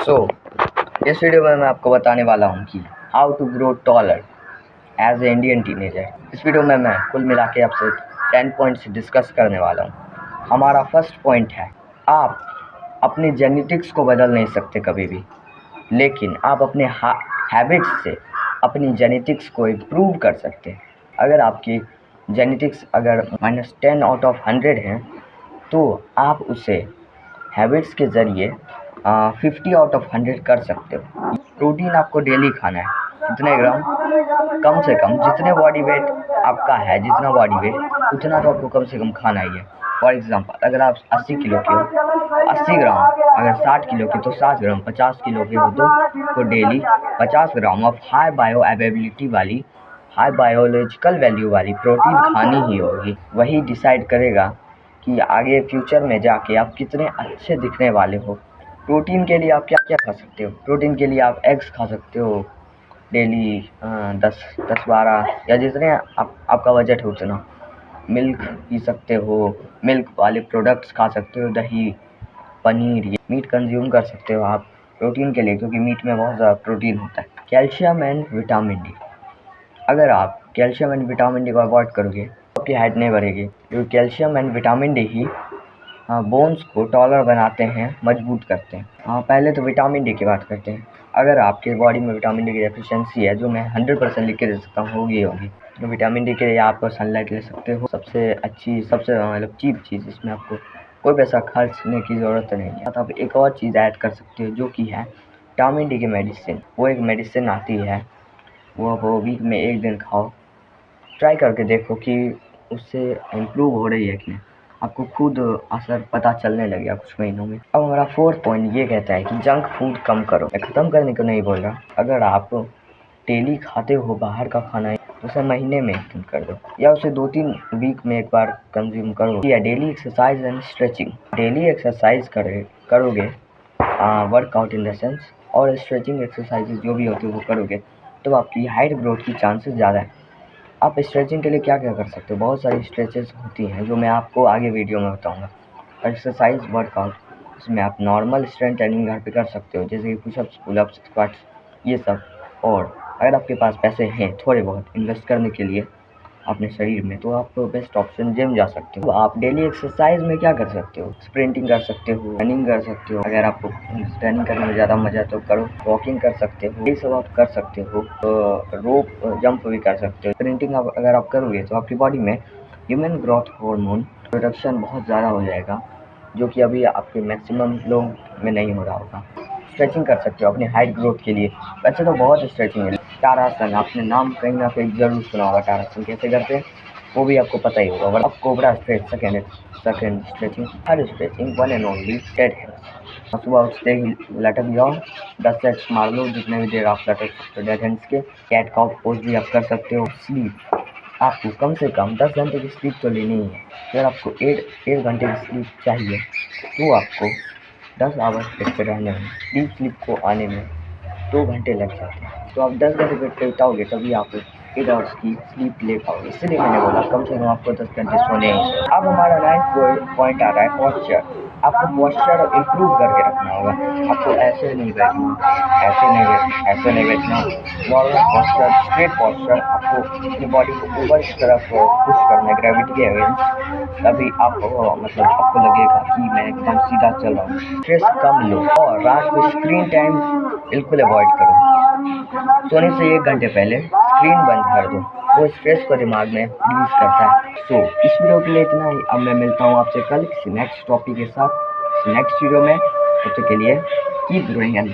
सो इस वीडियो में मैं आपको बताने वाला हूँ कि how to grow taller as a Indian teenager. इस वीडियो में मैं कुल मिला के आपसे 10 पॉइंट्स डिस्कस करने वाला हूँ। हमारा फर्स्ट पॉइंट है, आप अपने जेनेटिक्स को बदल नहीं सकते कभी भी, लेकिन आप अपने हैबिट्स से अपनी जेनेटिक्स को इम्प्रूव कर सकते हैं। अगर आपकी जेनेटिक्स अगर -10 आउट ऑफ 100 हैं तो आप उसे हैबिट्स के ज़रिए 50 आउट ऑफ 100 कर सकते हो। प्रोटीन आपको डेली खाना है, कितने ग्राम, कम से कम जितने बॉडी वेट आपका है, जितना बॉडी वेट उतना तो आपको कम से कम खाना ही है। फॉर एग्जांपल, अगर आप 80 किलो के हो, 80 ग्राम, अगर 60 किलो के तो 60 ग्राम, 50 किलो के हो तो daily 50 gram of high bio availability वाली, हाई बायोलॉजिकल वैल्यू वाली प्रोटीन खानी ही होगी। वही डिसाइड करेगा कि आगे फ्यूचर में जाके आप कितने अच्छे दिखने वाले हो। प्रोटीन के लिए आप क्या क्या खा सकते हो? प्रोटीन के लिए आप एग्स खा सकते हो डेली 10-12 या जितने आपका बजट हो उतना। मिल्क पी सकते हो, मिल्क वाले प्रोडक्ट्स खा सकते हो, दही, पनीर, मीट कंज्यूम कर सकते हो आप प्रोटीन के लिए, क्योंकि मीट में बहुत ज़्यादा प्रोटीन होता है। कैल्शियम एंड विटामिन डी, अगर आप कैल्शियम एंड विटामिन डी को अवॉइड करोगे तो आपकी हाइट नहीं बढ़ेगी, क्योंकि calcium and vitamin D he bones को टॉलर बनाते हैं, मजबूत करते हैं। पहले तो विटामिन डी की बात करते हैं। अगर आपके बॉडी में विटामिन डी की डेफिशिएंसी है, जो मैं 100% लिख के दे सकता हूँ, होगी तो विटामिन डी के लिए आप सनलाइट ले सकते हो। सबसे अच्छी, सबसे मतलब चीप चीज़, इसमें आपको कोई पैसा खर्चने की ज़रूरत नहीं है। आप एक और चीज़ ऐड कर सकते हो, जो कि है विटामिन डी की मेडिसिन। वो एक मेडिसिन आती है, वो वीक में 1 दिन खाओ। ट्राई करके देखो कि उससे इम्प्रूव हो रही है कि नहीं, आपको खुद असर पता चलने लगेगा कुछ महीनों में। अब हमारा 4th पॉइंट ये कहता है कि जंक फूड कम करो। मैं ख़त्म करने को नहीं बोल रहा, अगर आप डेली खाते हो बाहर का खाना तो उसे महीने में 1 दिन कर दो, या उसे 2-3 वीक में 1 बार कंज्यूम करो। या daily exercise and stretching, daily exercise करोगे, वर्कआउट इन द सेंस, और स्ट्रेचिंग एक्सरसाइजेज जो भी होती है वो करोगे तो आपकी हाइट ग्रोथ की चांसेस ज़्यादा है। आप स्ट्रेचिंग के लिए क्या क्या कर सकते हो? बहुत सारी स्ट्रेचेस होती हैं जो मैं आपको आगे वीडियो में बताऊंगा। एक्सरसाइज, वर्कआउट, इसमें आप नॉर्मल स्ट्रेंथ ट्रेनिंग घर पे कर सकते हो, जैसे कि पुशअप्स, पुलअप्स, स्क्वाट्स, ये सब। और अगर आपके पास पैसे हैं थोड़े बहुत इन्वेस्ट करने के लिए अपने शरीर में, तो आप बेस्ट ऑप्शन जिम जा सकते हो। आप डेली एक्सरसाइज में क्या कर सकते हो? स्प्रिंटिंग कर सकते हो, रनिंग कर सकते हो। अगर आपको रनिंग करने में ज़्यादा मज़ा तो करो, वॉकिंग कर सकते हो, ये सब आप कर सकते हो। तो रोप जंप भी कर सकते हो। स्प्रिंटिंग अगर आप करोगे तो आपकी बॉडी में ह्यूमन ग्रोथ हार्मोन प्रोडक्शन बहुत ज़्यादा हो जाएगा, जो कि अभी आपके मैक्सिमम लोग में नहीं हो रहा होगा। स्ट्रेचिंग कर सकते हो अपनी हाइट ग्रोथ के लिए। वैसे तो बहुत स्ट्रेचिंग है। ताड़ासन, आपने नाम कहीं ना कहीं जरूर सुना होगा। ताड़ासन कैसे करते हैं वो भी आपको पता ही होगा। और अब cobra stretch, second stretching, third stretching, 1 and only dead hands. सुबह उठते ही लटक जाओ, 10 सेट्स मार लो, जितने भी देर आप लटक सकते हो डेड हैंड्स के। कैट काउ पोज भी आप कर सकते हो। स्लीप, आपको कम से कम 10 घंटे की स्लीप तो लेनी ही है। अगर आपको 1 घंटे की स्लीप चाहिए तो आपको 10 आवर्स बेड पे रहने में, डीप स्लीप को आने में 2 घंटे लग जाते हैं। तो आप 10 घंटे बेड पे बिताओगे तभी आप 8 आवर्स की स्लीप ले पाओगे। इसलिए मैंने बोला कम से कम आपको 10 घंटे सोने ही। अब हमारा 9th पॉइंट आ रहा है पॉस्चर। आपको पॉस्चर इम्प्रूव करके रखना होगा। आपको ऐसे नहीं बैठना, ऐसे नहीं बैठना, नॉर्मल पॉस्चर, स्ट्रेट पॉस्चर। आपको अपनी बॉडी को ऊपर की तरफ पुश करना है ग्रेविटी के अगेंस्ट, तभी आप मतलब आपको लगेगा कि मैं एकदम सीधा चल रहा हूँ। स्ट्रेस कम लो, और रात को स्क्रीन टाइम बिल्कुल अवॉइड करो। सोने से 1 घंटे पहले स्क्रीन बंद कर दो, वो स्ट्रेस को दिमाग में रिलीज करता है। सो इस वीडियो के लिए इतना ही। अब मैं मिलता हूँ आपसे कल किसी नेक्स्ट टॉपिक के साथ, नेक्स्ट वीडियो में। तब तक के लिए कीप ग्रोइंग एंड